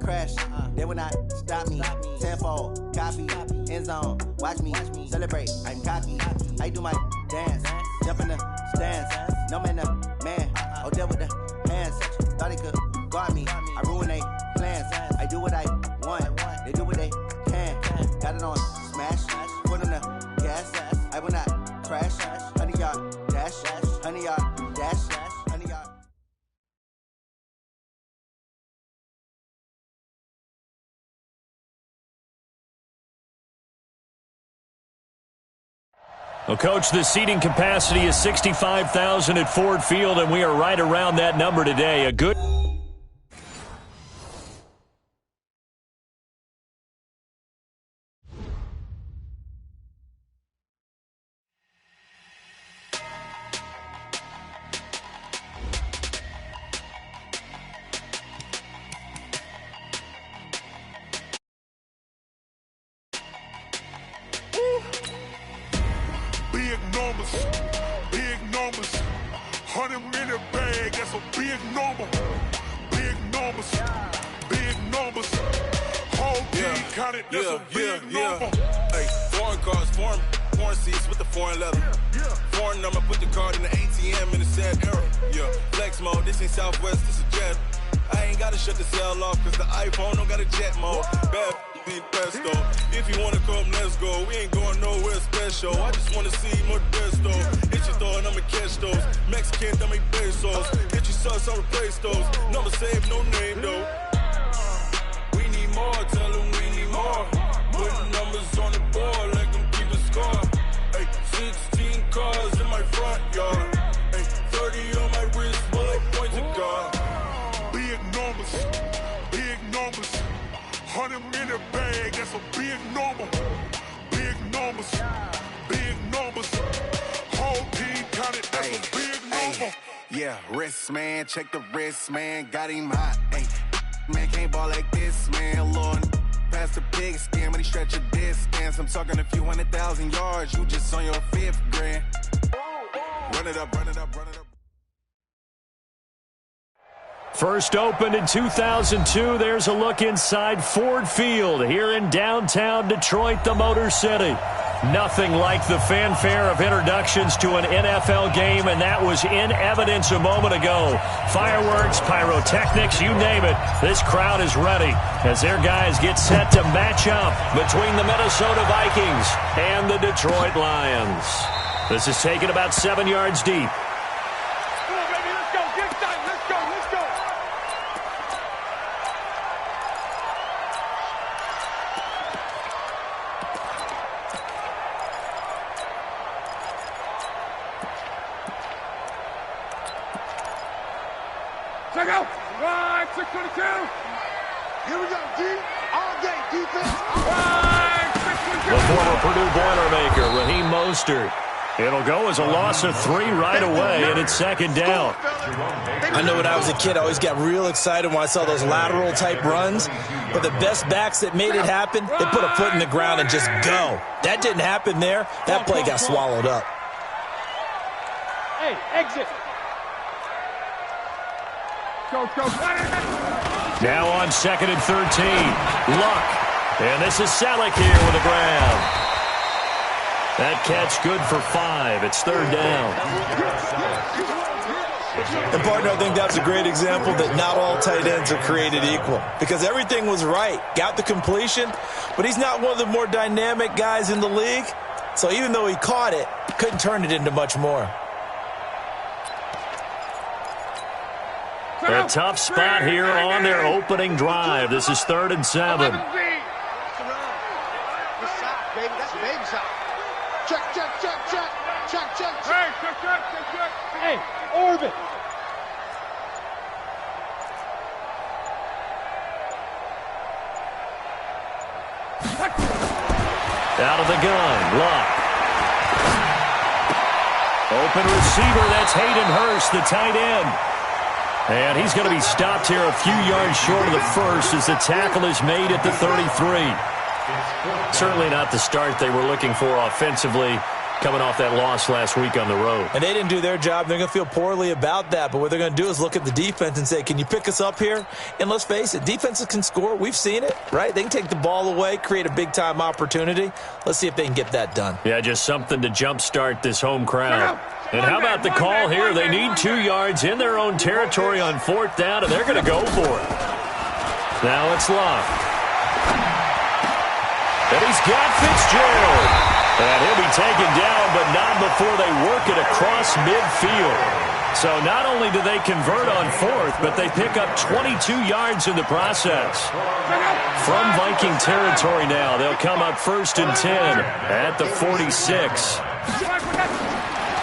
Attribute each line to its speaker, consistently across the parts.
Speaker 1: crash. They will not stop me. Tenfold, copy, end zone. Watch me celebrate. I'm cocky. I do my dance. Jump in the stands. No man, man. Oh, there with the hands. Thought he could guard me. I ruin they plans. I do what I want. They do what they can. Got it on smash. Put on the gas. I will not crash. 100-yard dash. 100-yard dash. 100-yard.
Speaker 2: Well, Coach, the seating capacity is 65,000 at Ford Field, and we are right around that number today. A good...
Speaker 3: Big numbers, 100 in a bag, that's a big number. Big numbers, whole team counted, that's a big number.
Speaker 4: Hey, foreign cars, foreign seats with the foreign leather. Foreign number, put the card in the ATM in the sad era. Yeah, flex mode, this ain't Southwest, this a jet. I ain't gotta shut the cell off, cause the iPhone don't got a jet mode. Bad be pesto. If you wanna come, let's go. We ain't going nowhere special. I just wanna see Modesto. Hit your thought, I'ma catch those. Mexican, dummy pesos. Hit your sus, I'll replace those. Number saved, no name though. We need more, tell them we need more. Putting numbers on the board like them keep a score. Hey, 16 cars in my front yard. Hey, 30 on my wrist while I point to God.
Speaker 3: Big numbers, 100 in a bag, that's a big number. Big numbers, whole team counted, that's a big number.
Speaker 4: Yeah, wrist man, check the wrist man, got him hot. Ay, man can't ball like this, man. Lord, past the pig skin, but he stretch a distance. I'm talking a few 100,000 yards, you just on your 5th grand. Run it up.
Speaker 2: First opened in 2002. There's a look inside Ford Field here in downtown Detroit, the Motor City. Nothing like the fanfare of introductions to an NFL game, and that was in evidence a moment ago. Fireworks, pyrotechnics, you name it. This crowd is ready as their guys get set to match up between the Minnesota Vikings and the Detroit Lions. This is taken about 7 yards deep.
Speaker 3: Check out. Right, 622. Here we go, D. All day defense. Right, 622.
Speaker 2: The former Purdue Boilermaker, Raheem Mostert. It'll go as a loss of 3 right away, and it's second down.
Speaker 5: I know when I was a kid, I always got real excited when I saw those lateral-type runs. But the best backs that made it happen, they put a foot in the ground and just go. That didn't happen there. That play got swallowed up.
Speaker 3: Hey, exit. Go.
Speaker 2: Now on 2nd and 13. Luck. And this is Selleck here with a grab. That catch good for 5. It's 3rd down.
Speaker 5: And, partner, I think that's a great example that not all tight ends are created equal. Because everything was right. Got the completion, but he's not one of the more dynamic guys in the league. So even though he caught it, couldn't turn it into much more.
Speaker 2: A tough spot here on their opening drive. This is 3rd and 7.
Speaker 3: Hey, orbit.
Speaker 2: Out of the gun, Luck. Open receiver, that's Hayden Hurst, the tight end. And he's going to be stopped here a few yards short of the first as the tackle is made at the 33. Certainly not the start they were looking for offensively. coming off that loss last week on the road.
Speaker 5: And they didn't do their job. They're going to feel poorly about that. But what they're going to do is look at the defense and say, can you pick us up here? And let's face it, defenses can score. We've seen it, right? They can take the ball away, create a big-time opportunity. Let's see if they can get that done.
Speaker 2: Yeah, just something to jumpstart this home crowd. And how about the call here? They need 2 yards in their own territory on 4th down, and they're going to go for it. Now it's Love. And he's got Fitzgerald. And he'll be taken down, but not before they work it across midfield. So not only do they convert on 4th, but they pick up 22 yards in the process. From Viking territory now, they'll come up 1st and 10 at the 46.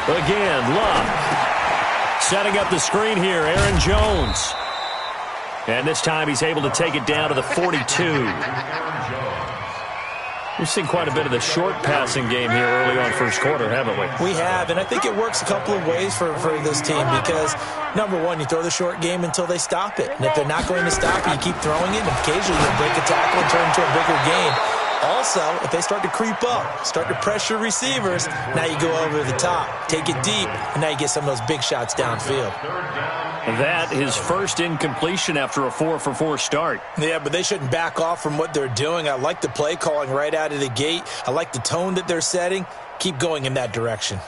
Speaker 2: Again, Luck. Setting up the screen here, Aaron Jones. And this time he's able to take it down to the 42. We've seen quite a bit of the short passing game here early on first quarter, haven't we?
Speaker 5: We have, and I think it works a couple of ways for this team because, number one, you throw the short game until they stop it. And if they're not going to stop it, you keep throwing it, and occasionally you'll break a tackle and turn it into a bigger game. Also, if they start to creep up, start to pressure receivers, now you go over the top, take it deep, and now you get some of those big shots downfield.
Speaker 2: That his first incompletion after a 4-for-4 start.
Speaker 5: Yeah, but they shouldn't back off from what they're doing. I like the play calling right out of the gate. I like the tone that they're setting. Keep going in that direction.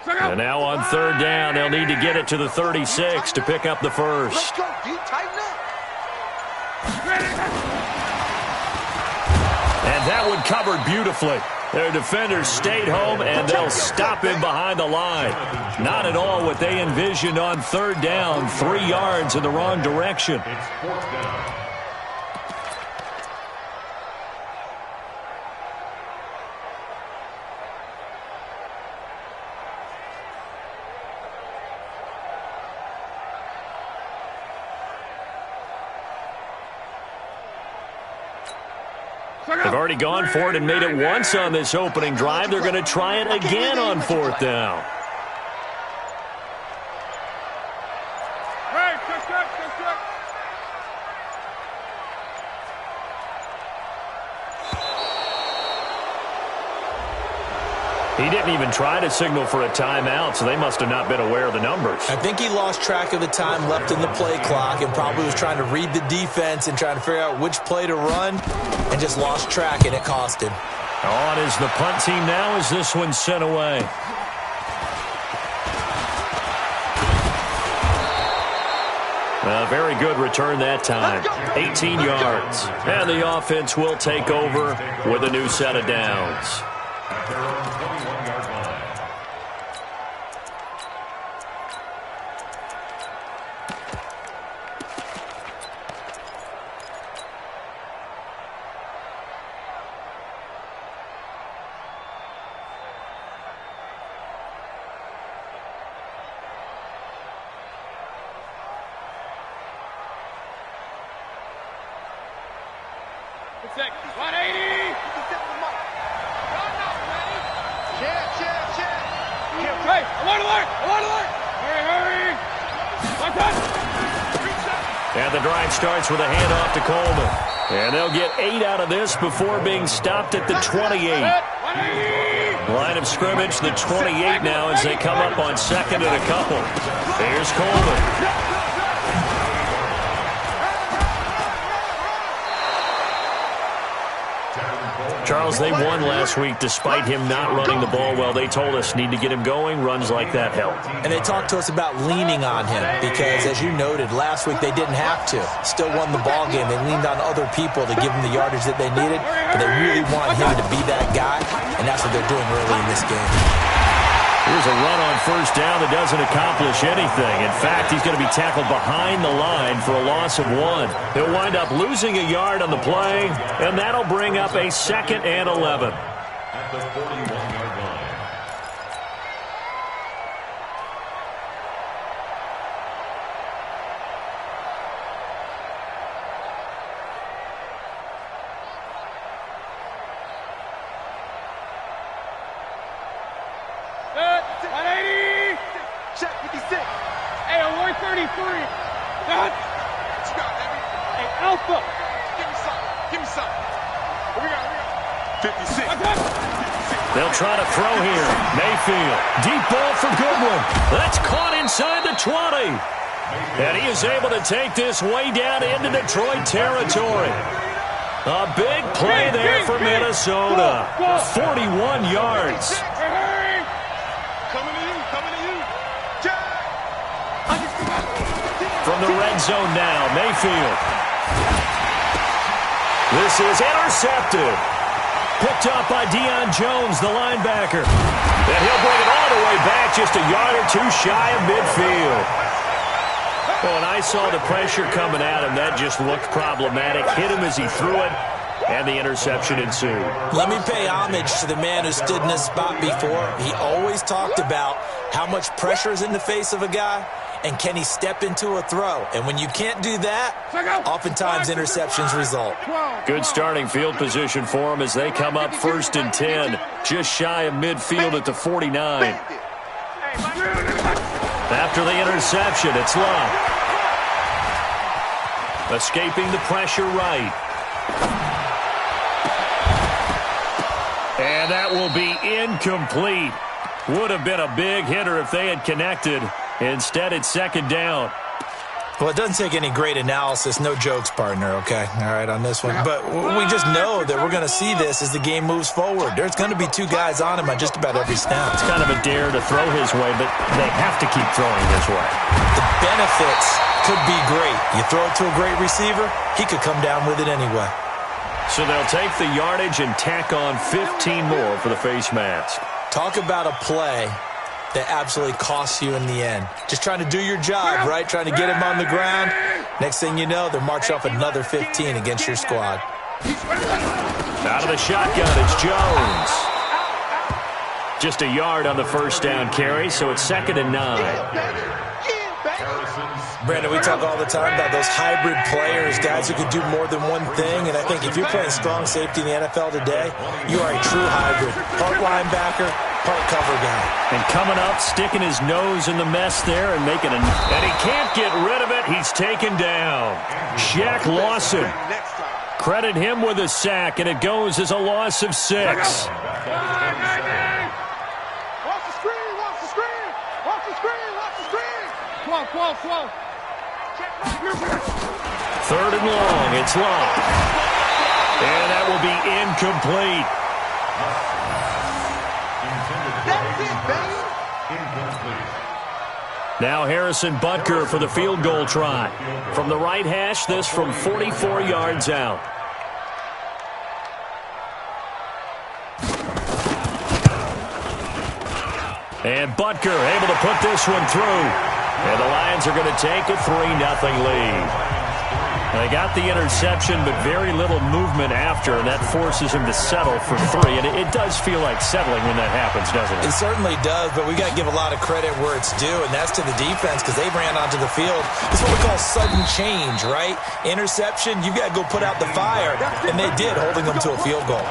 Speaker 2: And now on 3rd down, they'll need to get it to the 36 to pick up the first.
Speaker 3: Let's go, D. Tighten up.
Speaker 2: And that one covered beautifully. Their defenders stayed home, and they'll stop him behind the line. Not at all what they envisioned on 3rd down. 3 yards in the wrong direction. They've already gone for it and made it once on this opening drive. They're going to try it again on 4th down. He didn't even try to signal for a timeout, so they must have not been aware of the numbers.
Speaker 5: I think he lost track of the time left in the play clock and probably was trying to read the defense and trying to figure out which play to run and just lost track, and it cost him.
Speaker 2: On is the punt team now as this one's sent away. A very good return that time. 18 yards. And the offense will take over with a new set of downs.
Speaker 3: Check. 180. Check. Hey, alert. Hurry.
Speaker 2: And the drive starts with a handoff to Coleman. And they'll get 8 out of this before being stopped at the 28. Line of scrimmage, the 28 now as they come up on 2nd and a couple. Here's Coleman. Charles, they won last week despite him not running the ball well. They told us need to get him going. Runs like that help.
Speaker 5: And they talked to us about leaning on him because, as you noted, last week they didn't have to. Still won the ball game. They leaned on other people to give them the yardage that they needed, but they really want him to be that guy, and that's what they're doing early in this game.
Speaker 2: Here's a run on 1st down that doesn't accomplish anything. In fact, he's going to be tackled behind the line for a loss of 1. He'll wind up losing a yard on the play, and that'll bring up a 2nd and 11. At the 41-yard line.
Speaker 3: Check 56. Hey, alert 33. Hey, Alpha. Give me something. Give me something. Here we go. 56.
Speaker 2: They'll try to throw here. Mayfield. Deep ball for Goodwin. That's caught inside the 20. And he is able to take this way down into Detroit territory. A big play there for Minnesota. 41 yards.
Speaker 3: Coming to you. Coming to you.
Speaker 2: From the red zone now, Mayfield. This is intercepted. Picked up by Deion Jones, the linebacker. And he'll bring it all the way back, just a yard or two shy of midfield. Well, when I saw the pressure coming at him, that just looked problematic. Hit him as he threw it, and the interception ensued.
Speaker 5: Let me pay homage to the man who stood in this spot before. He always talked about how much pressure is in the face of a guy, and can he step into a throw? And when you can't do that, oftentimes interceptions result.
Speaker 2: Good starting field position for them as they come up 1st and 10, just shy of midfield at the 49. After the interception, it's Love. Escaping the pressure right. And that will be incomplete. Would have been a big hitter if they had connected. Instead, it's 2nd down.
Speaker 5: Well, it doesn't take any great analysis. No jokes, partner, okay? All right, on this one. But we just know that we're going to see this as the game moves forward. There's going to be 2 guys on him on just about every snap.
Speaker 2: It's kind of a dare to throw his way, but they have to keep throwing his way.
Speaker 5: The benefits could be great. You throw it to a great receiver, he could come down with it anyway.
Speaker 2: So they'll take the yardage and tack on 15 more for the face mask.
Speaker 5: Talk about a play that absolutely costs you in the end. Just trying to do your job, right? Trying to get him on the ground. Next thing you know, they're marching off another 15 against your squad.
Speaker 2: Out of the shotgun, it's Jones. Just a yard on the 1st down carry, so it's 2nd and 9.
Speaker 5: Brandon, we talk all the time about those hybrid players, guys who could do more than one thing, and I think if you're playing strong safety in the NFL today, you are a true hybrid. Part linebacker, part cover guy.
Speaker 2: And coming up, sticking his nose in the mess there and making a... And he can't get rid of it. He's taken down. Shaq Lawson. Credit him with a sack, and it goes as a loss of 6.
Speaker 3: Watch the screen, watch the screen, watch the screen, watch the screen. 12.
Speaker 2: 3rd and long, it's Long. And that will be incomplete. Now Harrison Butker for the field goal try. From the right hash, this from 44 yards out. And Butker able to put this one through. And the Lions are going to take a 3-0 lead. They got the interception, but very little movement after, and that forces him to settle for 3. And it does feel like settling when that happens, doesn't it?
Speaker 5: It certainly does, but we got to give a lot of credit where it's due, and that's to the defense because they ran onto the field. It's what we call sudden change, right? Interception, you've got to go put out the fire, and they did, holding them to a field goal.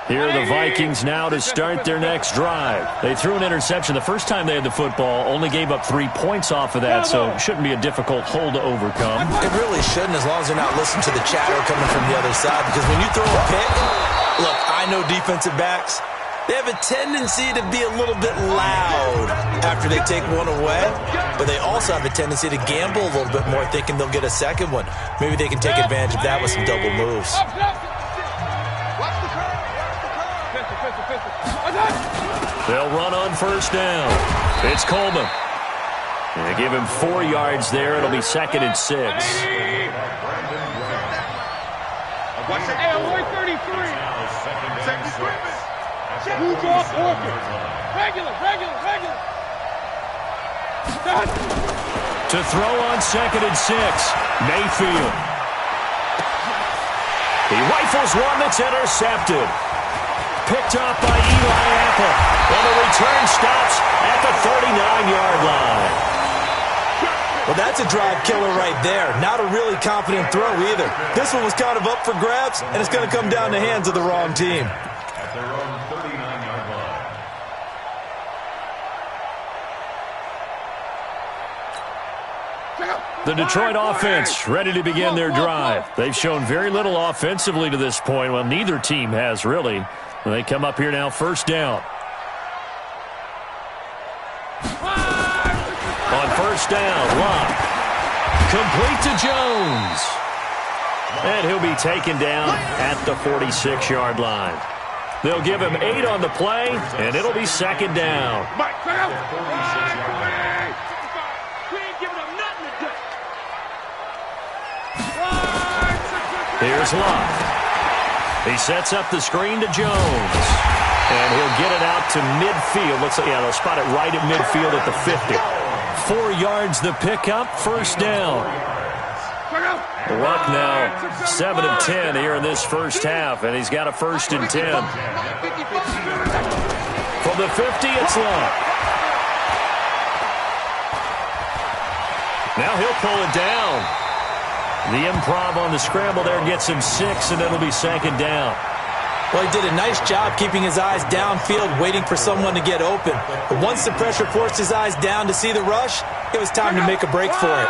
Speaker 2: Here are the Vikings now to start their next drive. They threw an interception the first time they had the football, only gave up 3 points off of that, so it shouldn't be a difficult hole to overcome.
Speaker 5: It really shouldn't, as long as they're not listening to the chatter coming from the other side, because when you throw a pick, look, I know defensive backs, they have a tendency to be a little bit loud after they take one away, but they also have a tendency to gamble a little bit more, thinking they'll get a second one. Maybe they can take advantage of that with some double moves.
Speaker 2: They'll run on 1st down. It's Coleman. They give him 4 yards there. It'll be 2nd and 6.
Speaker 3: Hey, avoid 33. Move off Orchard. Regular.
Speaker 2: To throw on 2nd and 6. Mayfield. He rifles one that's intercepted. Picked up by Eli Apple. And the return stops at the 39-yard line.
Speaker 5: Well, that's a drive killer right there. Not a really confident throw either. This one was kind of up for grabs, and it's going to come down the hands of the wrong team.
Speaker 6: At their own 39-yard line.
Speaker 2: The Detroit offense ready to begin their drive. They've shown very little offensively to this point. Well, neither team has really. They come up here now, first down. On first down, Locke. Complete to Jones. And he'll be taken down at the 46-yard line. They'll give him 8 on the play, and it'll be second down. Here's Locke. He sets up the screen to Jones. And he'll get it out to midfield. Looks like, yeah, they'll spot it right at midfield at the 50. 4 yards the pickup, first down. Luck now 7 of 10 here in this first half, and he's got a 1st and 10. From the 50, it's Luck. Now he'll pull it down. The improv on the scramble there gets him 6, and it'll be second down.
Speaker 5: Well, he did a nice job keeping his eyes downfield, waiting for someone to get open. But once the pressure forced his eyes down to see the rush, it was time to make a break for it.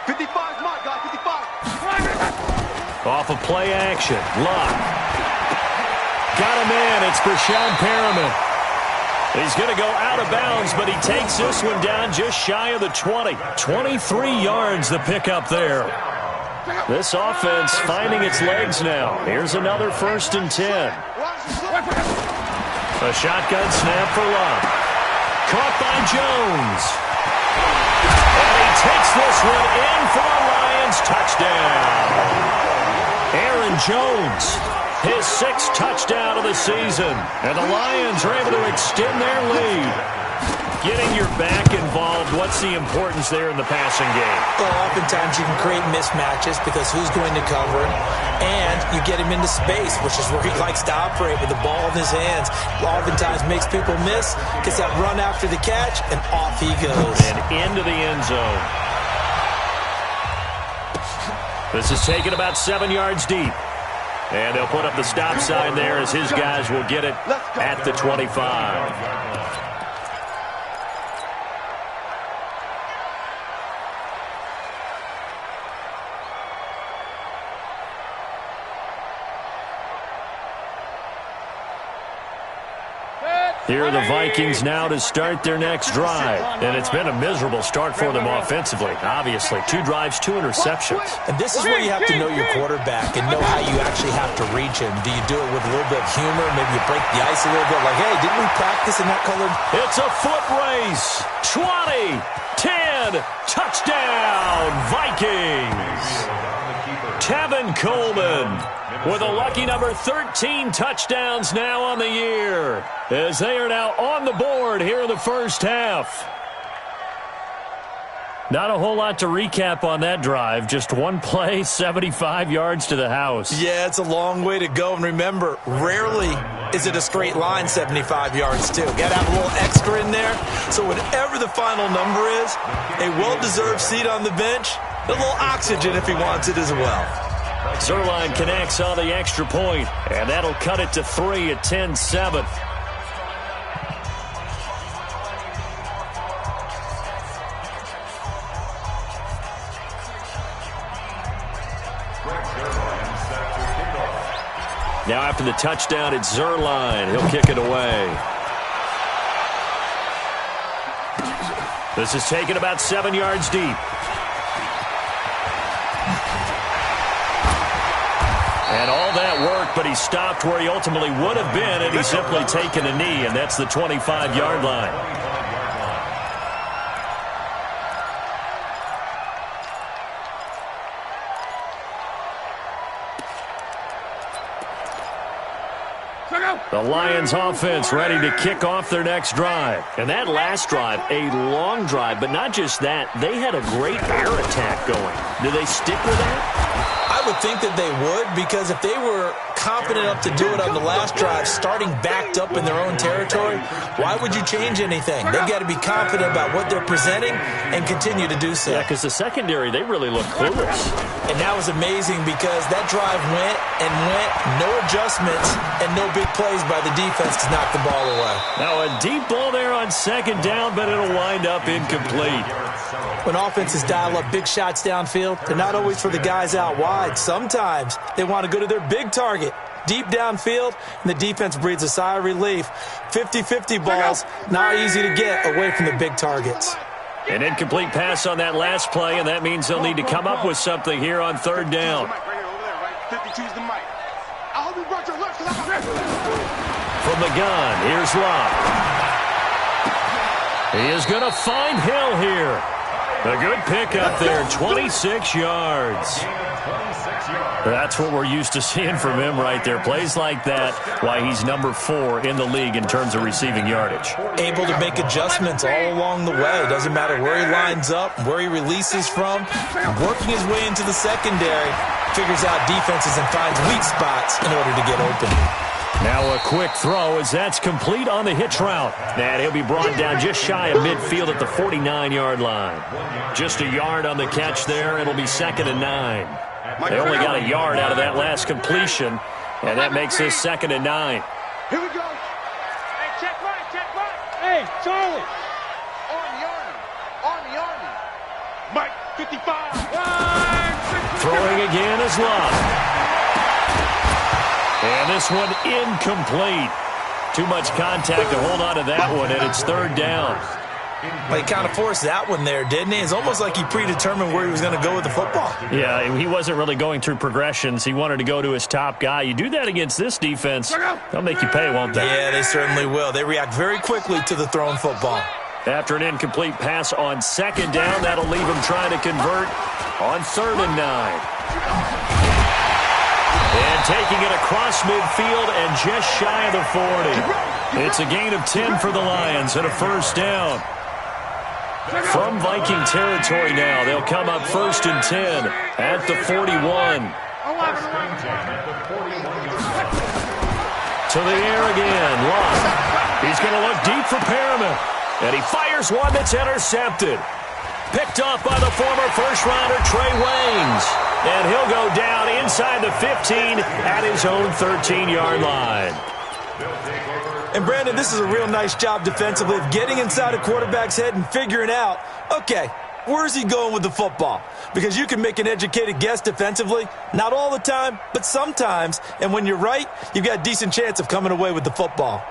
Speaker 3: 55 is mine, guys, 55.
Speaker 2: Off of play action, Luck. Got him in, it's Brashad Perriman. He's going to go out of bounds, but he takes this one down just shy of the 20. 23 yards the pickup there. This offense finding its legs now. Here's another 1st and 10. A shotgun snap for Luck. Caught by Jones. And he takes this one in for a Lions touchdown. Aaron Jones, his 6th touchdown of the season. And the Lions are able to extend their lead. Getting your back involved, what's the importance there in the passing game?
Speaker 5: Well, oftentimes you can create mismatches because who's going to cover him, and you get him into space, which is where he likes to operate with the ball in his hands. Oftentimes makes people miss, gets that run after the catch, and off he goes.
Speaker 2: And into the end zone. This is taken about 7 yards deep. And they'll put up the stop sign there as his guys will get it at the 25. Here are the Vikings now to start their next drive. And it's been a miserable start for them offensively. Obviously, 2 drives, 2 interceptions.
Speaker 5: And this is where you have to know your quarterback and know how you actually have to reach him. Do you do it with a little bit of humor? Maybe you break the ice a little bit like, hey, didn't we practice in that color?
Speaker 2: It's a foot race. 20, 10, touchdown, Vikings. Tevin Coleman with a lucky number 13 touchdowns now on the year, as they are now on the board here in the first half. Not a whole lot to recap on that drive. Just one play, 75 yards to the house.
Speaker 5: Yeah, it's a long way to go. And remember, rarely is it a straight line 75 yards, too. Got to have a little extra in there. So whatever the final number is, a well-deserved seat on the bench, a little oxygen if he wants it as well.
Speaker 2: Zerline connects on the extra point, and that'll cut it to 3 at 10-7. Now after the touchdown, it's Zerline. He'll kick it away. This is taken about 7 yards deep. And all that work, but he stopped where he ultimately would have been, and he's simply taken a knee, and that's the 25-yard line. The Lions offense ready to kick off their next drive. And that last drive, a long drive, but not just that. They had a great air attack going. Do they stick with that?
Speaker 5: I would think that they would, because if they were confident enough to do it on the last drive, starting backed up in their own territory, why would you change anything? They've got to be confident about what they're presenting and continue to do so.
Speaker 2: Yeah, because the secondary, they really look clueless.
Speaker 5: And that was amazing because that drive went and went, no adjustments, and no big plays by the defense to knock the ball away.
Speaker 2: Now a deep ball there on second down, but it'll wind up incomplete.
Speaker 5: When offenses dial up big shots downfield, they're not always for the guys out wide. Sometimes they want to go to their big target, deep downfield, and the defense breathes a sigh of relief. 50-50 balls, not easy to get away from the big targets.
Speaker 2: An incomplete pass on that last play, and that means they'll need to come up with something here on third down. From the gun, here's Love. He is going to find Hill here. A good pickup there, 26 yards. That's what we're used to seeing from him right there. Plays like that, why he's number 4 in the league in terms of receiving yardage.
Speaker 5: Able to make adjustments all along the way. Doesn't matter where he lines up, where he releases from. Working his way into the secondary, figures out defenses and finds weak spots in order to get open.
Speaker 2: Now a quick throw as that's complete on the hitch route. And he'll be brought down just shy of midfield at the 49-yard line. Just a yard on the catch there. It'll be 2nd and 9. They only got a yard out of that last completion, and that makes this 2nd and 9.
Speaker 3: Here we go. Hey, check right, check right. Hey, Charlie. Army. Mike, 55.
Speaker 2: Throwing again is Love. And this one incomplete. Too much contact to hold on to that one, and it's 3rd down.
Speaker 5: Well, he kind of forced that one there, didn't he? It's almost like he predetermined where he was going to go with the football.
Speaker 2: Yeah, he wasn't really going through progressions. He wanted to go to his top guy. You do that against this defense, they'll make you pay, won't they?
Speaker 5: Yeah, they certainly will. They react very quickly to the thrown football.
Speaker 2: After an incomplete pass on 2nd down, that'll leave him trying to convert on 3rd and 9. And taking it across midfield and just shy of the 40. It's a gain of 10 for the Lions and a 1st down. From Viking territory now, they'll come up 1st and 10 at the 41. To the air again, Love. He's going to look deep for Perriman. And he fires one that's intercepted. Picked off by the former first-rounder Trey Waynes. And he'll go down inside the 15 at his own 13-yard line.
Speaker 5: And, Brandon, this is a real nice job defensively of getting inside a quarterback's head and figuring out, okay, where's he going with the football? Because you can make an educated guess defensively, not all the time, but sometimes. And when you're right, you've got a decent chance of coming away with the football.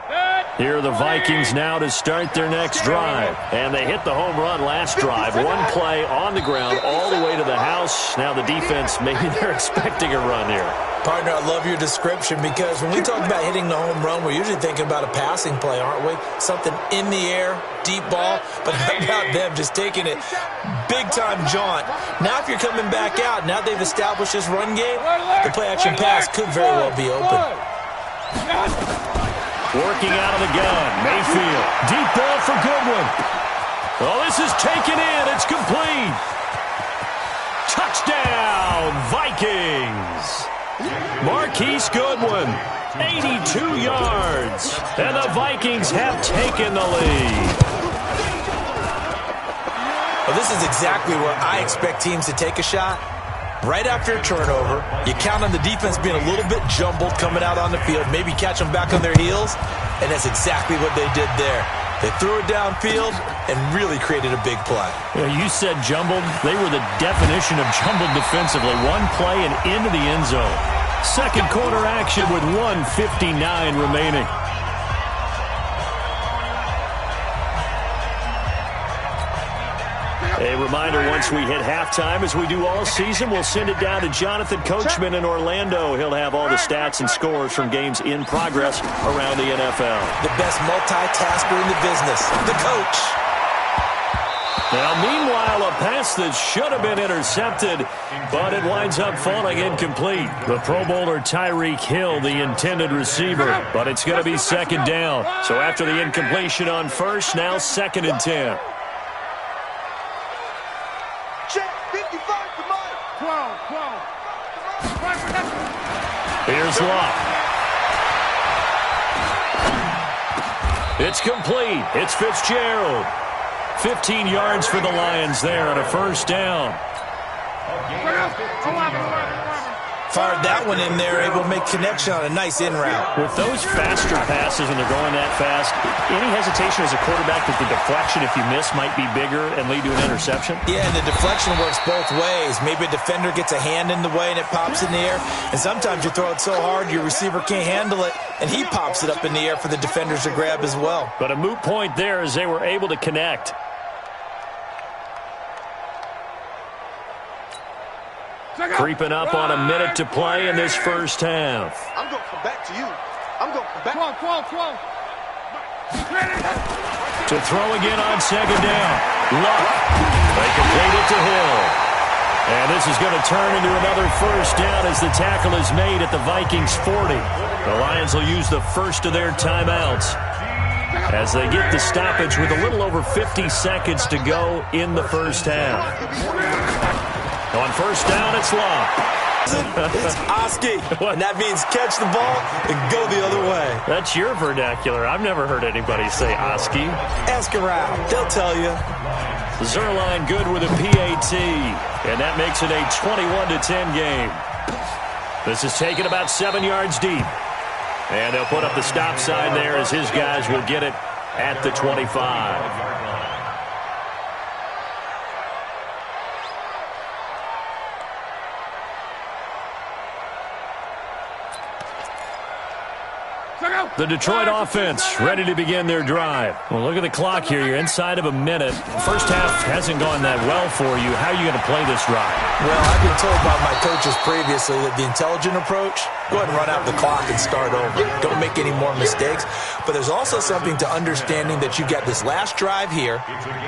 Speaker 2: Here are the Vikings now to start their next drive. And they hit the home run last drive. One play on the ground all the way to the house. Now the defense, maybe they're expecting a run here.
Speaker 5: Partner, I love your description because when we talk about hitting the home run, we're usually thinking about a passing play, aren't we? Something in the air, deep ball. But how about them just taking it big-time jaunt? Now if you're coming back out, now they've established this run game, the play-action pass could very well be open.
Speaker 2: Working out of the gun, Mayfield. Deep ball for Goodwin. Oh, this is taken in. It's complete. Touchdown, Vikings. Marquise Goodwin, 82 yards. And the Vikings have taken the lead.
Speaker 5: Well, this is exactly where I expect teams to take a shot. Right after a turnover, you count on the defense being a little bit jumbled coming out on the field, maybe catch them back on their heels, and that's exactly what they did there. They threw it downfield and really created a big play.
Speaker 2: Yeah, you said jumbled. They were the definition of jumbled defensively. One play and into the end zone. Second quarter action with 1:59 remaining. A reminder, once we hit halftime, as we do all season, we'll send it down to Jonathan Coachman in Orlando. He'll have all the stats and scores from games in progress around the NFL.
Speaker 5: The best multitasker in the business, the coach.
Speaker 2: Now, meanwhile, a pass that should have been intercepted, but it winds up falling incomplete. The Pro Bowler Tyreek Hill, the intended receiver, but it's going to be 2nd down. So after the incompletion on 1st, now 2nd and 10. Here's is Luck. It's complete. It's Fitzgerald. 15 yards for the Lions there on a first down.
Speaker 5: Fired that one in there, able to make connection on a nice in route.
Speaker 2: With those faster passes and they're going that fast, any hesitation as a quarterback that the deflection, if you miss, might be bigger and lead to an interception?
Speaker 5: Yeah, and the deflection works both ways. Maybe a defender gets a hand in the way and it pops in the air. And sometimes you throw it so hard your receiver can't handle it, and he pops it up in the air for the defenders to grab as well.
Speaker 2: But a moot point there as they were able to connect. Creeping up on a minute to play in this first half.
Speaker 3: I'm going to come back to you. I'm going to come back.
Speaker 2: To throw again on second down. Luck. They complete it to Hill. And this is going to turn into another first down as the tackle is made at the Vikings 40. The Lions will use the first of their timeouts as they get the stoppage with a little over 50 seconds to go in the first half. On first down, it's Luck.
Speaker 5: It's Oski, and that means catch the ball and go the other way.
Speaker 2: That's your vernacular. I've never heard anybody say Oski.
Speaker 5: Ask around. They'll tell you.
Speaker 2: Zerline good with a PAT, and that makes it a 21-10 game. This is taken about 7 yards deep. And they'll put up the stop sign there as his guys will get it at the 25. The Detroit offense ready to begin their drive. Well, look at the clock here. You're inside of a minute. First half hasn't gone that well for you. How are you going to play this drive?
Speaker 5: Well, I've been told by my coaches previously that the intelligent approach, go ahead and run out the clock and start over. Don't make any more mistakes. But there's also something to understanding that you got this last drive here.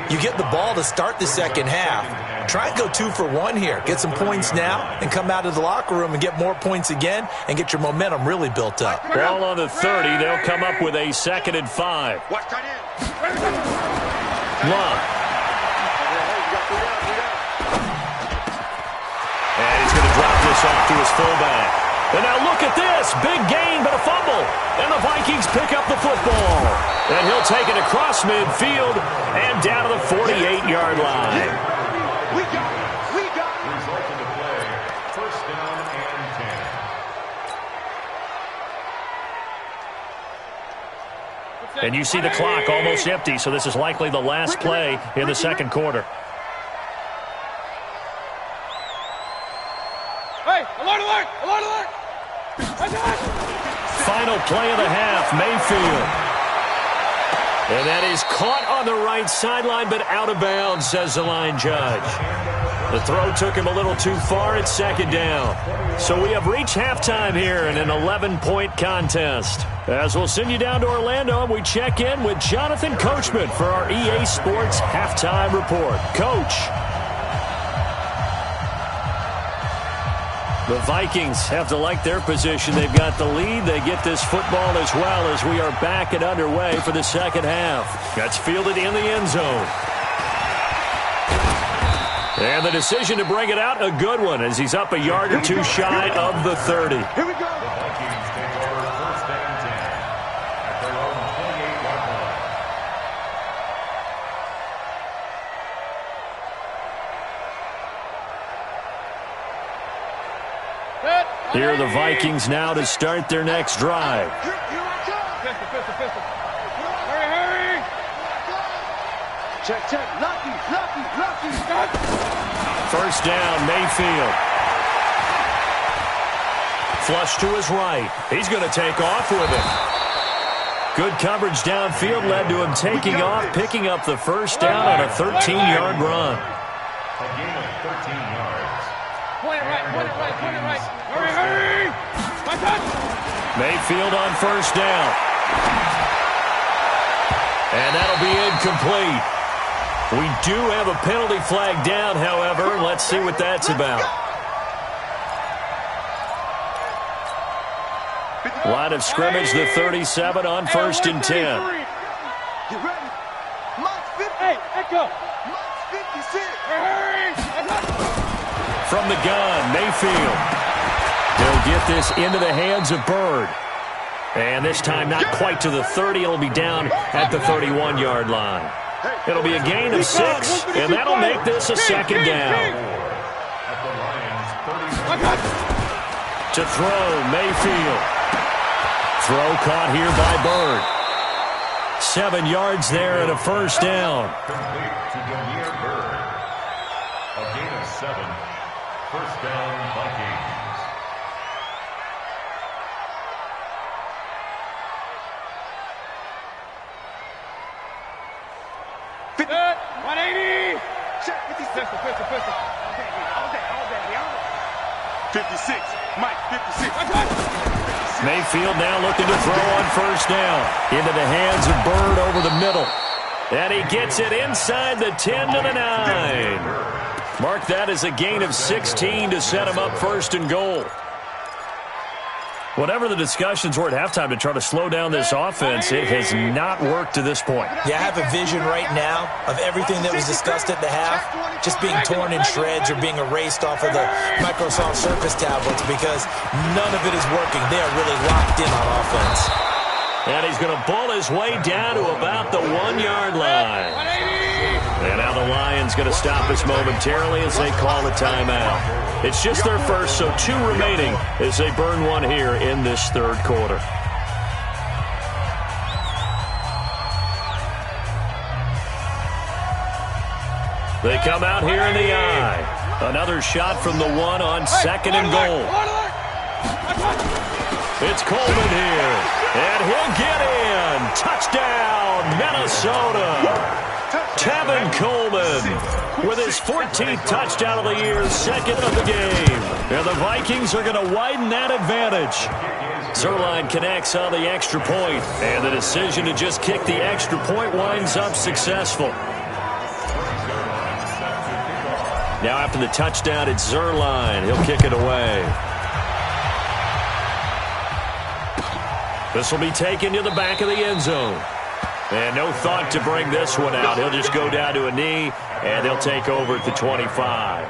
Speaker 5: You get the ball to start the second half. Try and go 2 for 1 here. Get some points now and come out of the locker room and get more points again and get your momentum really built up.
Speaker 2: Ball on the 30. They'll come up with a 2nd and 5.
Speaker 3: Watch tight end.
Speaker 2: Luck. And he's going to drop this off to his fullback. And now look at this. Big gain, but a fumble. And the Vikings pick up the football. And he'll take it across midfield and down to the 48-yard line.
Speaker 3: We got it. We got it.
Speaker 6: Result of the play, first down and 10.
Speaker 2: And you see the clock almost empty, so this is likely the last play in the second quarter.
Speaker 3: Hey, alert, alert, alert, alert.
Speaker 2: Final play of the half, Mayfield. And that is caught on the right sideline, but out of bounds, says the line judge. The throw took him a little too far. It's second down. So we have reached halftime here in an 11-point contest. As we'll send you down to Orlando, and we check in with Jonathan Coachman for our EA Sports Halftime Report. Coach. The Vikings have to like their position. They've got the lead. They get this football as well as we are back and underway for the second half. That's fielded in the end zone. And the decision to bring it out, a good one, as he's up a yard or two shy of the 30.
Speaker 3: Here we go.
Speaker 6: The Vikings take over first and 10 at their own 28-yard line.
Speaker 2: Here are the Vikings now to start their next drive.
Speaker 3: Here I come. Pistol. Hurry. Check. Lucky.
Speaker 2: First down, Mayfield. Flush to his right. He's going to take off with it. Good coverage downfield led to him taking off, picking up the first down on a 13-yard run.
Speaker 6: A gain of 13 yards.
Speaker 3: Point it right. Hurry. My touch.
Speaker 2: Mayfield on first down. And that'll be incomplete. We do have a penalty flag down, however. Let's see what that's about. Line of scrimmage, the 37 on first and 10.
Speaker 3: You ready? Mike 50. Hey, Echo. Mike 56. Hurry.
Speaker 2: From the gun, Mayfield. He'll get this into the hands of Bird. And this time not quite to the 30. It'll be down at the 31-yard line. It'll be a gain of 6, and that'll make this a second down. To throw, Mayfield. Throw caught here by Bird. 7 yards there and a first down.
Speaker 6: Complete to Jameer Bird. A gain of 7. First down, Vikings.
Speaker 3: Good. 180. Check. 56. Pistol. All day. 56. Mike, 56.
Speaker 2: Mayfield now looking to throw on first down. Into the hands of Bird over the middle. And he gets it inside the 10 to the 9. Mark that as a gain of 16 to set him up first and goal. Whatever the discussions were at halftime to try to slow down this offense, it has not worked to this point.
Speaker 5: Yeah, I have a vision right now of everything that was discussed at the half just being torn in shreds or being erased off of the Microsoft Surface tablets because none of it is working. They are really locked in on offense.
Speaker 2: And he's going to bull his way down to about the 1-yard line. And now the Lions going to stop us momentarily as they call the timeout. It's just their first, so 2 remaining as they burn one here in this third quarter. They come out here in the eye. Another shot from the 1 on second and goal. It's Coleman here, and he'll get in. Touchdown, Minnesota. Tevin Coleman with his 14th touchdown of the year, second of the game. And the Vikings are going to widen that advantage. Zerline connects on the extra point, and the decision to just kick the extra point winds up successful. Now after the touchdown, it's Zerline. He'll kick it away. This will be taken to the back of the end zone. And no thought to bring this one out. He'll just go down to a knee, and they'll take over at the 25.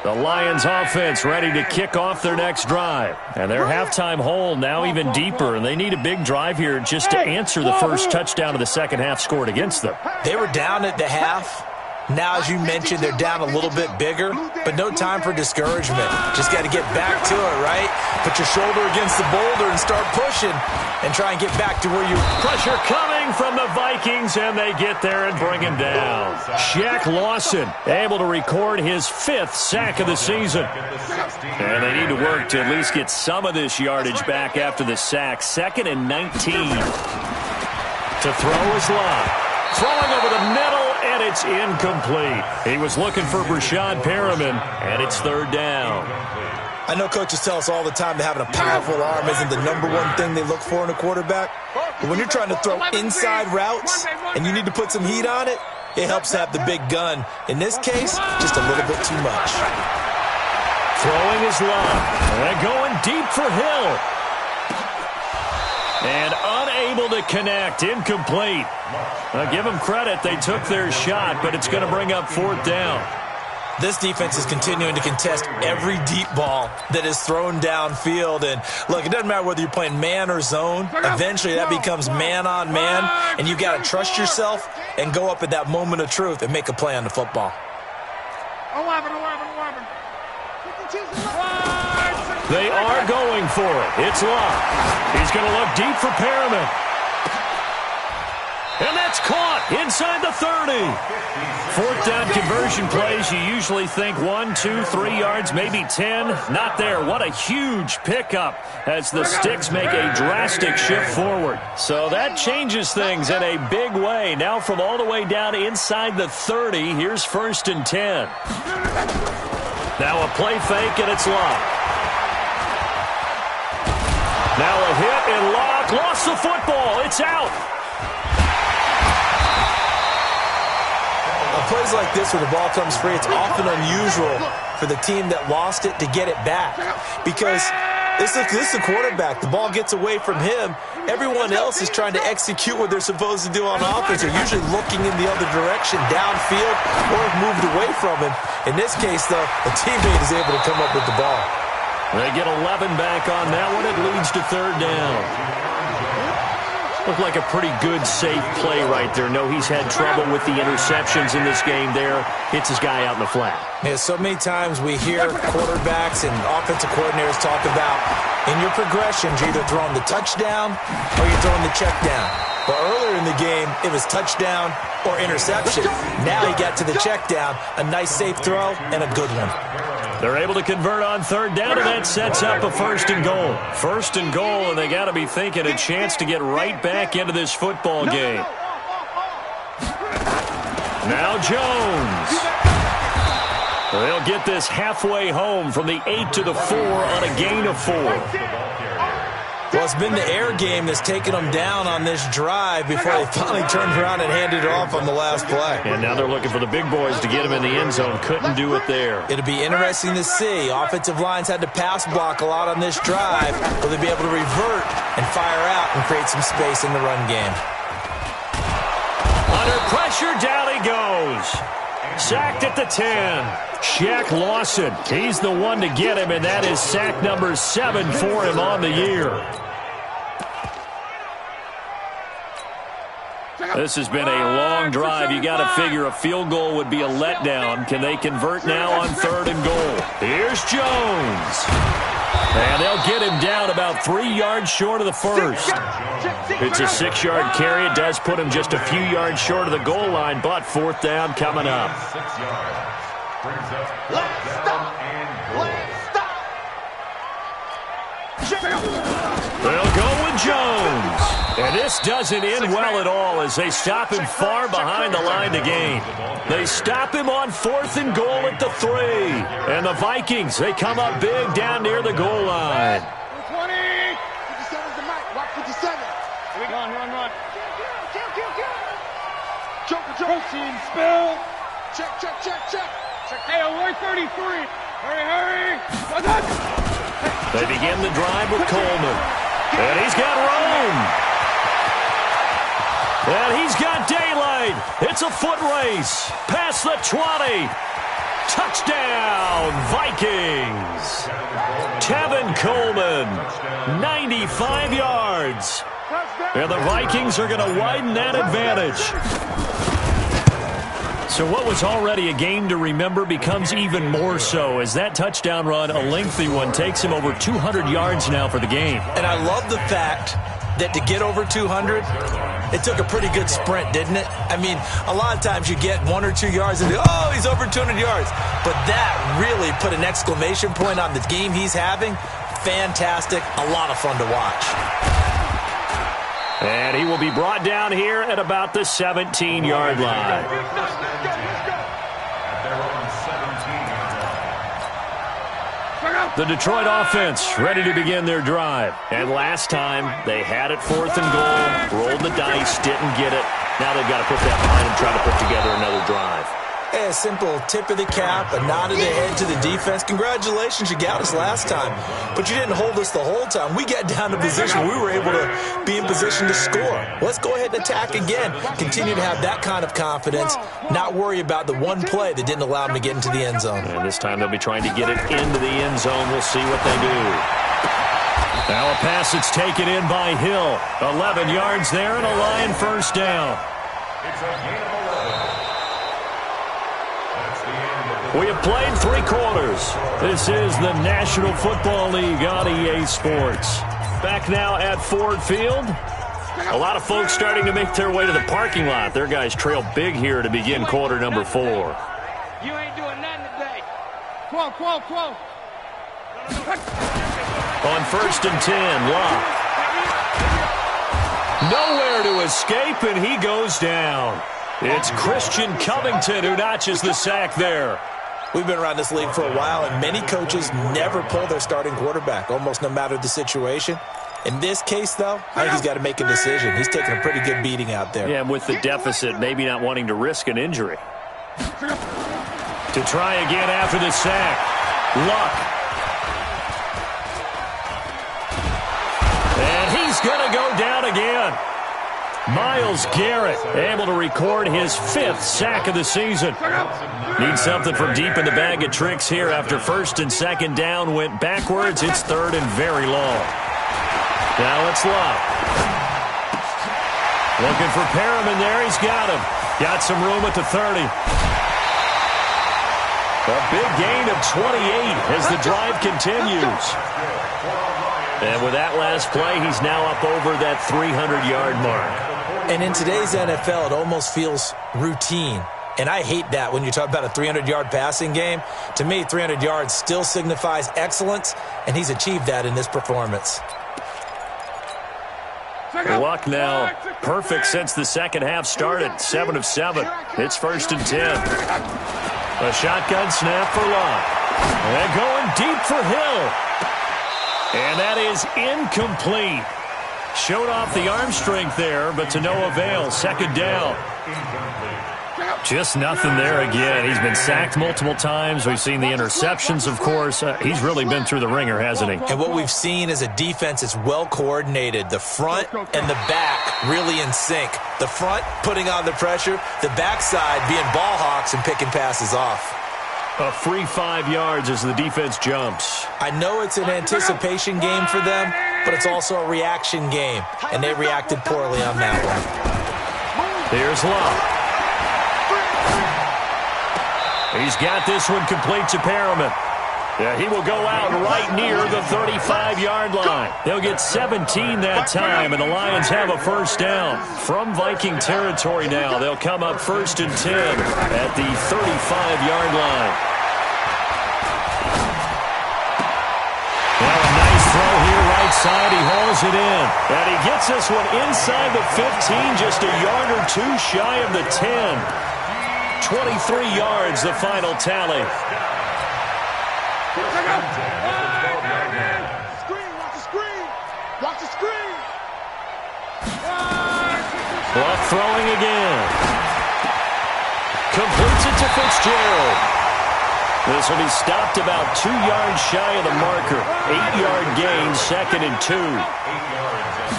Speaker 2: The Lions offense ready to kick off their next drive. And their halftime hole now even deeper, and they need a big drive here just to answer the first touchdown of the second half scored against them.
Speaker 5: They were down at the half. Now, as you mentioned, they're down a little bit bigger, but no time for discouragement. Just got to get back to it, right? Put your shoulder against the boulder and start pushing and try and get back to where you...
Speaker 2: Pressure coming from the Vikings, and they get there and bring him down. Shaq Lawson able to record his 5th sack of the season. And they need to work to at least get some of this yardage back after the sack. 2nd and 19. To throw is Lott. Throwing over the middle, and it's incomplete. He was looking for Brashad Perriman, and it's 3rd down.
Speaker 5: I know coaches tell us all the time that having a powerful arm isn't the #1 thing they look for in a quarterback. But when you're trying to throw inside routes and you need to put some heat on it, it helps to have the big gun. In this case, just a little bit too much.
Speaker 2: Throwing is Lott, and going deep for Hill. And unable to connect, incomplete. Now give them credit, they took their shot, but it's going to bring up 4th down.
Speaker 5: This defense is continuing to contest every deep ball that is thrown downfield. And look, it doesn't matter whether you're playing man or zone. Eventually that becomes man on man, and you got to trust yourself and go up at that moment of truth and make a play on the football.
Speaker 3: 11.
Speaker 2: They are going for it. It's Lott. He's going to look deep for Perriman. And that's caught inside the 30. 4th down conversion plays, you usually think 1, 2, 3 yards, maybe 10. Not there. What a huge pickup as the sticks make a drastic shift forward. So that changes things in a big way. Now from all the way down inside the 30, here's 1st and 10. Now a play fake, and it's Lott. Now a hit, and Lott lost the football. It's out.
Speaker 5: Plays like this where the ball comes free, it's often unusual for the team that lost it to get it back because This is a quarterback. The ball gets away from him. Everyone else is trying to execute what they're supposed to do on offense. They're usually looking in the other direction, downfield, or have moved away from him. In this case, though, a teammate is able to come up with the ball.
Speaker 2: They get 11 back on that one. It leads to third down. Looked like a pretty good, safe play right there. No, he's had trouble with the interceptions in this game there. Hits his guy out in the flat.
Speaker 5: Yeah, so many times we hear quarterbacks and offensive coordinators talk about in your progressions, you're either throwing the touchdown or you're throwing the check down. But earlier in the game, it was touchdown or interception. Now he got to the check down, a nice safe throw, and a good one.
Speaker 2: They're able to convert on third down, and that sets up a first and goal. First and goal, and they got to be thinking a chance to get right back into this football game. Now Jones. They'll get this halfway home from the 8 to the 4 on a gain of 4.
Speaker 5: Well, it's been the air game that's taken them down on this drive before they finally turned around and handed it off on the last play.
Speaker 2: And now they're looking for the big boys to get him in the end zone. Couldn't do it there.
Speaker 5: It'll be interesting to see. Offensive lines had to pass block a lot on this drive. Will they be able to revert and fire out and create some space in the run game?
Speaker 2: Under pressure, down he goes. Sacked at the 10. Shaq Lawson. He's the one to get him, and that is sack number 7 for him on the year. This has been a long drive. You got to figure a field goal would be a letdown. Can they convert now on third and goal? Here's Jones. And they'll get him down about 3 yards short of the first. It's a 6-yard carry. It does put him just a few yards short of the goal line, but fourth down coming up.
Speaker 6: 6 yards. Brings up
Speaker 3: Let's stop.
Speaker 2: They'll go with Jones. And this doesn't end well at all as they stop him far behind the line to gain. They stop him on fourth and goal at the 3. And the Vikings, they come up big down near the goal line.
Speaker 3: 20. 57's the mic. Watch 57. Here we go. Run. Kill. Protein spill. Check. Hey, alert 33. Hurry. What's up?
Speaker 2: They begin the drive with Coleman. And he's got Rome. And he's got daylight. It's a foot race. Past the 20. Touchdown, Vikings. Tevin Coleman, 95 yards. And the Vikings are going to widen that advantage. So what was already a game to remember becomes even more so as that touchdown run, a lengthy one, takes him over 200 yards now for the game.
Speaker 5: And I love the fact that to get over 200, it took a pretty good sprint, didn't it? I mean, a lot of times you get 1 or 2 yards and oh, he's over 200 yards. But that really put an exclamation point on the game he's having. Fantastic. A lot of fun to watch.
Speaker 2: And he will be brought down here at about the 17-yard line. The Detroit offense ready to begin their drive. And last time, they had it fourth and goal, rolled the dice, didn't get it. Now they've got to put that behind and try to put together another drive.
Speaker 5: A simple tip of the cap, a nod of the head to the defense. Congratulations, you got us last time. But you didn't hold us the whole time. We got down to position. We were able to be in position to score. Let's go ahead and attack again. Continue to have that kind of confidence. Not worry about the one play that didn't allow them to get into the end zone.
Speaker 2: And this time they'll be trying to get it into the end zone. We'll see what they do. Now a pass that's taken in by Hill. 11 yards there and a Lion first down.
Speaker 6: It's a gain of 11.
Speaker 2: We have played 3 quarters. This is the National Football League on EA Sports. Back now at Ford Field. A lot of folks starting to make their way to the parking lot. Their guys trail big here to begin quarter number 4.
Speaker 3: You ain't doing nothing today. Quo.
Speaker 2: On first and 10, Locke. Nowhere to escape, and he goes down. It's Christian Covington who notches the sack there.
Speaker 5: We've been around this league for a while, and many coaches never pull their starting quarterback, almost no matter the situation. In this case, though, I think he's got to make a decision. He's taking a pretty good beating out there.
Speaker 2: Yeah, and with the deficit, maybe not wanting to risk an injury. To try again after the sack. Luck. going to go down again. Myles Garrett able to record his 5th sack of the season. Need something from deep in the bag of tricks here after first and second down went backwards. It's third and very long. Now it's Love. Looking for Perriman there. He's got him. Got some room at the 30. A big gain of 28 as the drive continues. And with that last play, he's now up over that 300-yard mark.
Speaker 5: And in today's NFL, it almost feels routine. And I hate that when you talk about a 300-yard passing game. To me, 300 yards still signifies excellence, and he's achieved that in this performance.
Speaker 2: Luck now perfect since the second half started. 7 of 7. It's first and 10. A shotgun snap for Luck. And going deep for Hill. And that is incomplete. Showed off the arm strength there, but to no avail. Second down. Just nothing there again. He's been sacked multiple times. We've seen the interceptions, of course. He's really been through the ringer, hasn't he?
Speaker 5: And what we've seen is a defense that's well coordinated. The front and the back really in sync. The front putting on the pressure. The backside being ball hawks and picking passes off.
Speaker 2: A free 5 yards as the defense jumps.
Speaker 5: I know it's an anticipation game for them, but it's also a reaction game, and they reacted poorly on that one.
Speaker 2: Here's Love. He's got this one complete to Perriman. Yeah, he will go out right near the 35-yard line. They'll get 17 that time, and the Lions have a first down. From Viking territory now, they'll come up first and 10 at the 35-yard line. Well, a nice throw here right side. He hauls it in. And he gets this one inside the 15, just a yard or two shy of the 10. 23 yards, the final tally.
Speaker 3: Watch the screen.
Speaker 2: Luck throwing again. Completes it to Fitzgerald. This will be stopped about 2 yards shy of the marker. 8-yard gain, second and 2.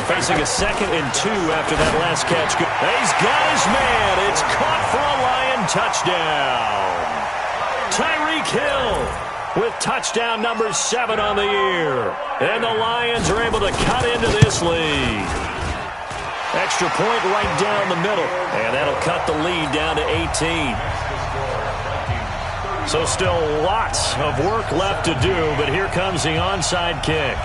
Speaker 2: Facing a second and 2 after that last catch. He's got his man. It's caught for a Lion touchdown. Tyreek Hill with touchdown number 7 on the year. And the Lions are able to cut into this lead. Extra point right down the middle. And that'll cut the lead down to 18. So still lots of work left to do, but here comes the onside kick.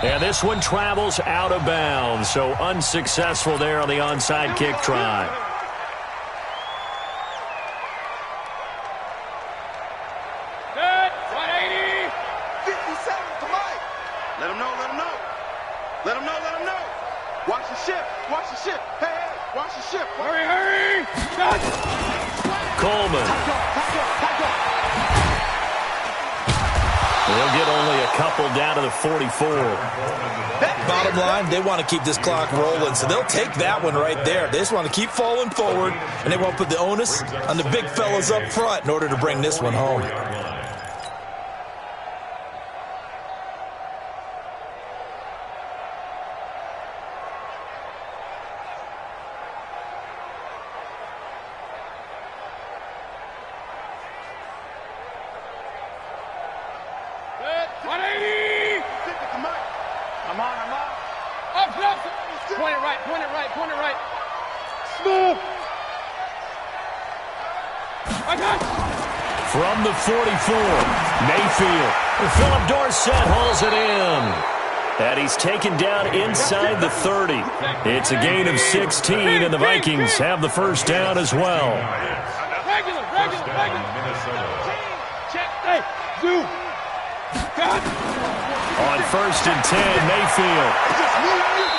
Speaker 2: And this one travels out of bounds, so unsuccessful there on the onside kick try.
Speaker 3: Good. 180. 57. Come on. Let him know. Let him know. Let him know. Let him know. Watch the ship. Watch the ship. Hey, hey. Watch the ship. Hurry, hurry. Shot.
Speaker 2: Coleman. They'll get only a couple down to the 44.
Speaker 5: Bottom line, they want to keep this clock rolling, so they'll take that one right there. They just want to keep falling forward, and they won't put the onus on the big fellas up front in order to bring this one home.
Speaker 2: From the 44, Mayfield. Philip Dorsett hauls it in. And he's taken down inside the 30. It's a gain of 16, and the Vikings have the first down as well.
Speaker 3: Regular. Check. Hey, zoom.
Speaker 2: On first and 10, Mayfield.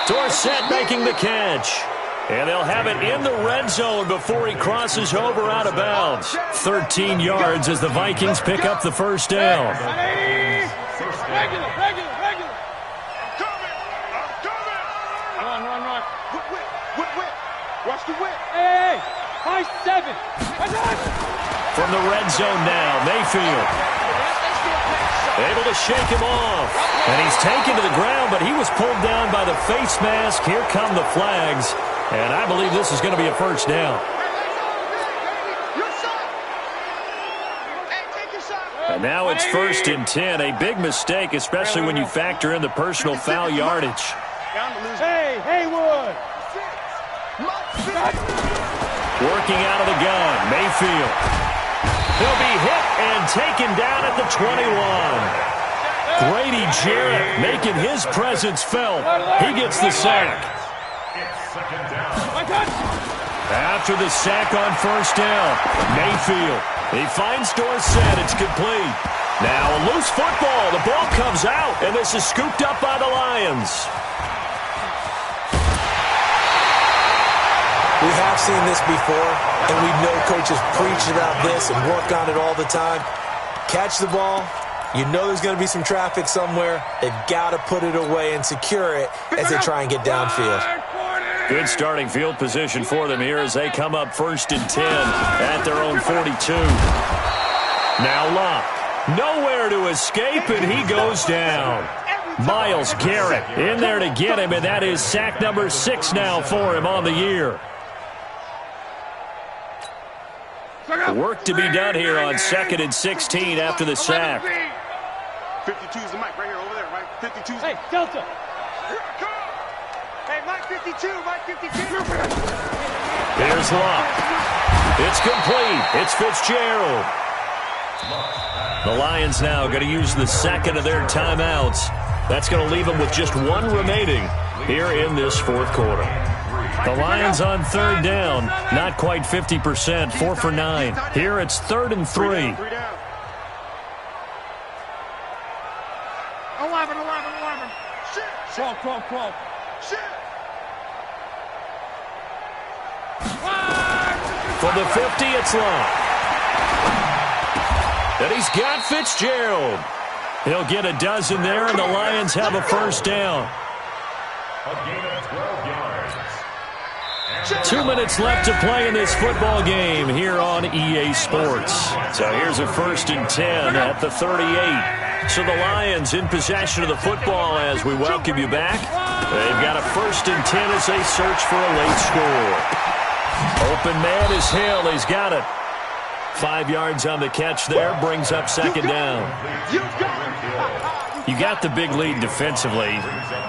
Speaker 2: Dorsett making the catch. And they'll have it in the red zone before he crosses over out of bounds. 13 yards as the Vikings pick up the first down.
Speaker 3: Regular. I'm coming. Run. Whip. Watch the whip. Hey. 5-7.
Speaker 2: From the red zone now, Mayfield. able to shake him off. And he's taken to the ground, but he was pulled down by the face mask. Here come the flags. And I believe this is going to be a first down. And now it's 1st and 10. A big mistake, especially when you factor in the personal foul yardage.
Speaker 7: Hey, Haywood!
Speaker 2: Working out of the gun, Mayfield. He'll be hit and taken down at the 21. Grady Jarrett making his presence felt. He gets the sack. After the sack on 1st down, Mayfield. He finds Dorsett. It's complete. Now a loose football. The ball comes out, and this is scooped up by the Lions.
Speaker 5: We have seen this before, and we know coaches preach about this and work on it all the time. Catch the ball. You know there's going to be some traffic somewhere. They've got to put it away and secure it as they try and get downfield.
Speaker 2: Good starting field position for them here as they come up 1st and 10 at their own 42. Now Locke. Nowhere to escape, and he goes down. Myles Garrett in there to get him, and that is sack number 6 now for him on the year. Work to be done here on 2nd and 16 after the sack.
Speaker 3: 52's the mic right here, over there, right? 52's.
Speaker 7: Hey, Delta.
Speaker 3: Hey, Mike 52, Mike 52.
Speaker 2: Here's Locke. It's complete. It's Fitzgerald. The Lions now going to use the second of their timeouts. That's going to leave them with just one remaining here in this 4th quarter. The Lions on 3rd down. Not quite 50%. 4 for 9. Here it's 3rd and 3.
Speaker 3: 11. Shit.
Speaker 7: Crawl.
Speaker 3: Shit.
Speaker 2: From the 50, it's Locke. And he's got Fitzgerald. He'll get a dozen there, and the Lions have a 1st down.
Speaker 6: A gain of 12 yards.
Speaker 2: 2 minutes left to play in this football game here on EA Sports. So here's a 1st and 10 at the 38. So the Lions in possession of the football as we welcome you back. They've got a 1st and 10 as they search for a late score. Open man is Hill. He's got it. 5 yards on the catch there. Brings up 2nd down. You got the big lead defensively.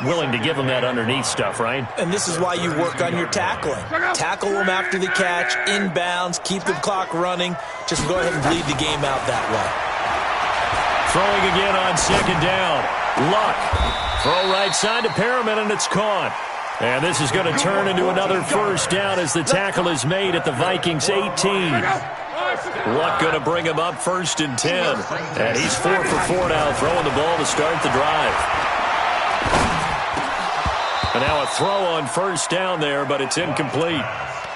Speaker 2: Willing to give them that underneath stuff, right?
Speaker 5: And this is why you work on your tackling. Tackle them after the catch, inbounds, keep the clock running. Just go ahead and bleed the game out that way.
Speaker 2: Throwing again on 2nd down. Luck. Throw right side to Perriman, and it's caught. And this is going to turn into another 1st down as the tackle is made at the Vikings 18. Luck going to bring him up 1st and 10. And he's 4 for 4 now, throwing the ball to start the drive. And now a throw on 1st down there, but it's incomplete.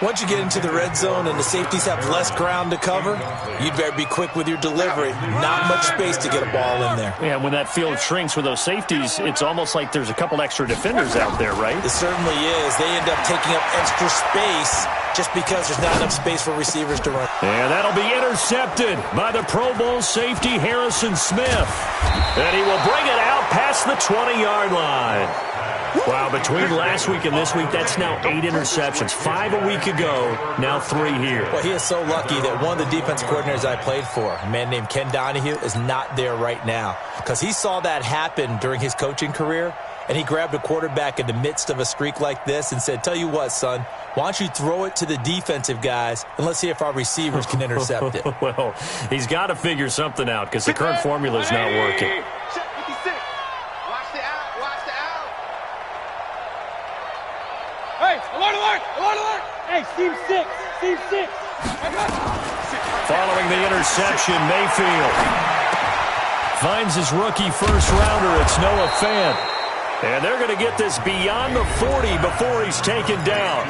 Speaker 5: Once you get into the red zone and the safeties have less ground to cover, you'd better be quick with your delivery. Not much space to get a ball in there.
Speaker 2: Yeah, when that field shrinks with those safeties, it's almost like there's a couple extra defenders out there, right?
Speaker 5: It certainly is. They end up taking up extra space just because there's not enough space for receivers to run.
Speaker 2: And that'll be intercepted by the Pro Bowl safety Harrison Smith. And he will bring it out past the 20-yard line. Wow, between last week and this week, that's now 8 interceptions. 5 a week ago, now 3 here.
Speaker 5: Well, he is so lucky that one of the defense coordinators I played for, a man named Ken Donahue, is not there right now. Because he saw that happen during his coaching career, and he grabbed a quarterback in the midst of a streak like this and said, tell you what, son, why don't you throw it to the defensive guys, and let's see if our receivers can intercept it.
Speaker 2: Well, he's got to figure something out because the current formula is not working.
Speaker 7: Hey, alert! Hey, Team 6.
Speaker 2: Following the interception, Mayfield finds his rookie first-rounder. It's Noah Fant. And they're going to get this beyond the 40 before he's taken down.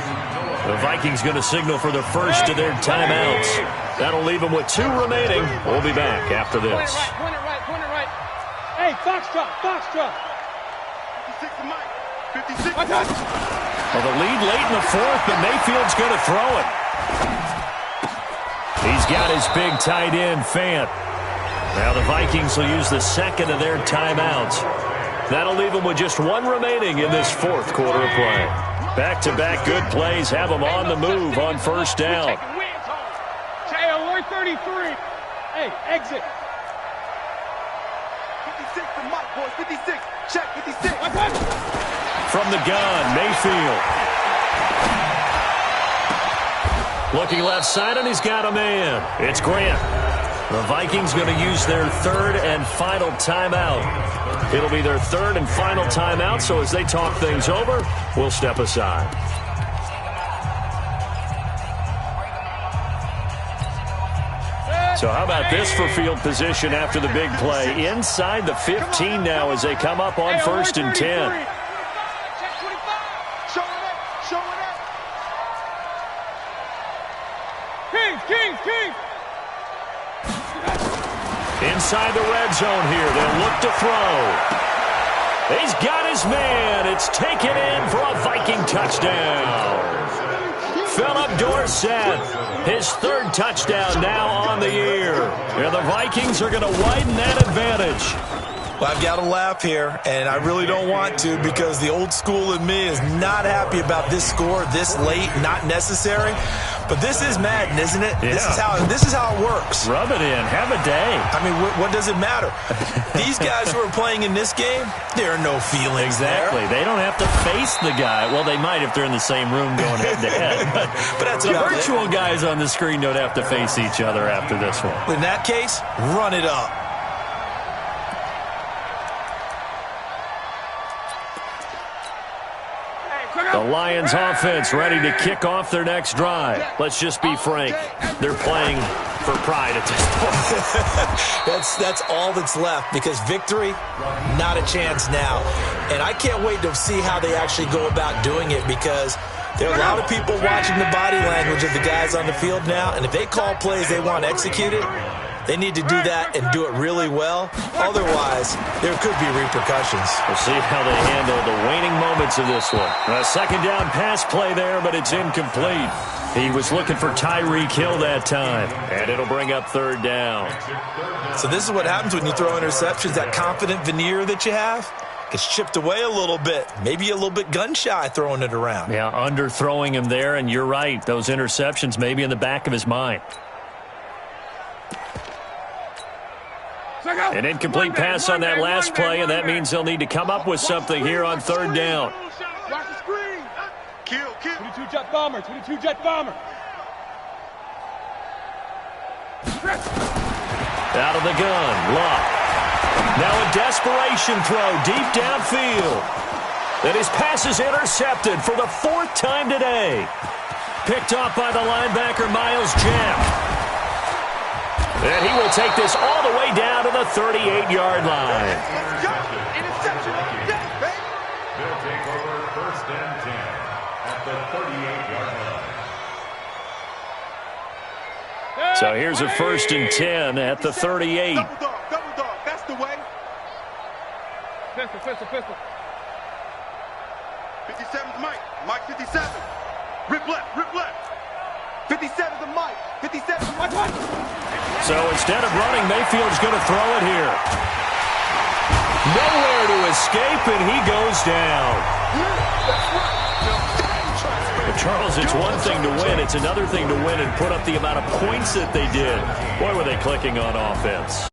Speaker 2: The Vikings going to signal for the first of their timeouts. That'll leave them with 2 remaining. We'll be back after this.
Speaker 7: Point it right. Hey, Foxtrot.
Speaker 3: 56 to Mike. 56.
Speaker 2: Well, the lead late in the 4th, but Mayfield's going to throw it. He's got his big tight end, Fant. Now the Vikings will use the second of their timeouts. That'll leave them with just one remaining in this fourth quarter of play. Back-to-back good plays have them on the move on first down.
Speaker 7: Hey, alert 33. Hey, exit.
Speaker 3: 56 to Mike, boys. 56. Check 56.
Speaker 2: From the gun, Mayfield. Looking left side, and he's got a man. It's Grant. The Vikings going to use their third and final timeout. It'll be their third and final timeout, so as they talk things over, we'll step aside. So how about this for field position after the big play? Inside the 15 now as they come up on first and 10.
Speaker 7: Kings!
Speaker 2: Inside the red zone here. They'll look to throw. He's got his man. It's taken in for a Viking touchdown. Philip Dorsett, his third touchdown now on the year. And the Vikings are going to widen that advantage.
Speaker 5: Well, I've got to laugh here, and I really don't want to because the old school in me is not happy about this score this late, not necessary. But this is Madden, isn't it?
Speaker 2: Yeah.
Speaker 5: This is how it works.
Speaker 2: Rub it in. Have a day.
Speaker 5: I mean, what does it matter? These guys who are playing in this game, there are no feelings
Speaker 2: Exactly.
Speaker 5: there.
Speaker 2: They don't have to face the guy. Well, they might if they're in the same room going head-to-head.
Speaker 5: But that's
Speaker 2: the
Speaker 5: about
Speaker 2: virtual
Speaker 5: it.
Speaker 2: guys on the screen don't have to face each other after this one.
Speaker 5: In that case, run it up.
Speaker 2: The Lions offense ready to kick off their next drive. Let's just be frank. They're playing for pride at this point.
Speaker 5: That's all that's left because victory, not a chance now. And I can't wait to see how they actually go about doing it because there are a lot of people watching the body language of the guys on the field now. And if they call plays they want executed, they need to do that and do it really well. Otherwise, there could be repercussions.
Speaker 2: We'll see how they handle the waning moments of this one. A second down pass play there, but it's incomplete. He was looking for Tyreek Hill that time, and it'll bring up third down.
Speaker 5: So this is what happens when you throw interceptions. That confident veneer that you have gets chipped away a little bit. Maybe a little bit gun-shy throwing it around.
Speaker 2: Yeah, underthrowing him there, and you're right. Those interceptions may be in the back of his mind. An incomplete pass on that last play, and that means they'll need to come up with something here on third down.
Speaker 7: Watch the screen.
Speaker 3: Kill.
Speaker 7: 22 jet bomber.
Speaker 2: Out of the gun, Luck. Now a desperation throw deep downfield. And his pass is intercepted for the fourth time today. Picked off by the linebacker, Miles Jack. And he will take this all the way down to the 38-yard line.
Speaker 3: Let's go. Interception of the day, baby.
Speaker 6: They'll take over first and 10 at the 38-yard line.
Speaker 2: So here's a first and 10 at the 38.
Speaker 3: Double dog. That's the way.
Speaker 7: Pistol.
Speaker 3: 57's Mike. Mike 57. Rip left. 57's the Mike. 57's the Mike.
Speaker 2: So instead of running, Mayfield's going to throw it here. Nowhere to escape, and he goes down. But Charles, it's one thing to win. It's another thing to win and put up the amount of points that they did. Boy, were they clicking on offense.